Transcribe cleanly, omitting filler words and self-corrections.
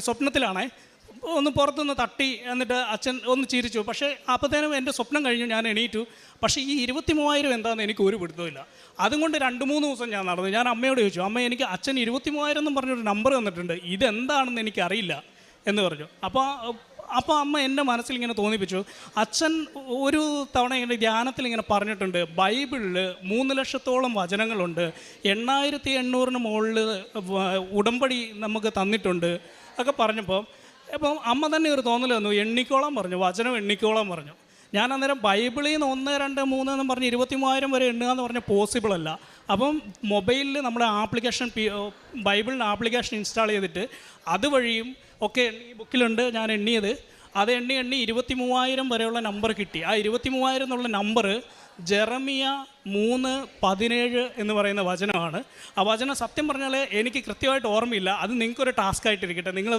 സ്വപ്നത്തിലാണേ ഒന്ന് പുറത്തുനിന്ന് തട്ടി എന്നിട്ട് അച്ഛൻ ഒന്ന് ചിരിച്ചു. പക്ഷേ അപ്പോഴത്തേനും എൻ്റെ സ്വപ്നം കഴിഞ്ഞു, ഞാൻ എണീറ്റു. പക്ഷേ ഈ 23,000 എന്താണെന്ന് എനിക്ക് ഒരു പിടുത്തമില്ല. അതുകൊണ്ട് 2-3 ദിവസം ഞാൻ നടന്നു. ഞാൻ അമ്മയോട് ചോദിച്ചു, അമ്മ എനിക്ക് അച്ഛൻ 23,000 എന്നും പറഞ്ഞൊരു നമ്പർ തന്നിട്ടുണ്ട്, ഇതെന്താണെന്ന് എനിക്കറിയില്ല എന്ന് പറഞ്ഞു. അപ്പോൾ അമ്മ എൻ്റെ മനസ്സിലിങ്ങനെ തോന്നിപ്പിച്ചു, അച്ഛൻ ഒരു തവണ ഇങ്ങനെ ധ്യാനത്തിൽ ഇങ്ങനെ പറഞ്ഞിട്ടുണ്ട്, ബൈബിളിൽ 3 ലക്ഷത്തോളം വചനങ്ങളുണ്ട്, 8,800 മുകളിൽ ഉടമ്പടി നമുക്ക് തന്നിട്ടുണ്ട് ഒക്കെ പറഞ്ഞപ്പോൾ അമ്മ തന്നെ ഒരു തോന്നൽ തന്നു, എണ്ണിക്കോളം പറഞ്ഞു, വചനം എണ്ണിക്കോളം പറഞ്ഞു. ഞാൻ അന്നേരം ബൈബിളിൽ നിന്ന് 1, 2, 3 എന്ന് പറഞ്ഞ് 23,000 വരെ എണ്ണുക എന്ന് പറഞ്ഞാൽ പോസിബിൾ അല്ല. അപ്പം മൊബൈലിൽ നമ്മുടെ ആപ്ലിക്കേഷൻ ബൈബിളിൻ്റെ ആപ്ലിക്കേഷൻ ഇൻസ്റ്റാൾ ചെയ്തിട്ട് അതുവഴിയും ഒക്കെ ഈ ബുക്കിലുണ്ട് ഞാൻ എണ്ണിയത്. അത് എണ്ണി 23,000 വരെയുള്ള നമ്പർ കിട്ടി. ആ 23,000 എന്നുള്ള നമ്പർ ജെറമിയ 3:17 എന്ന് പറയുന്ന വചനമാണ്. ആ വചനം സത്യം പറഞ്ഞാൽ എനിക്ക് കൃത്യമായിട്ട് ഓർമ്മയില്ല. അത് നിങ്ങൾക്കൊരു ടാസ്ക് ആയിട്ടിരിക്കട്ടെ, നിങ്ങളത്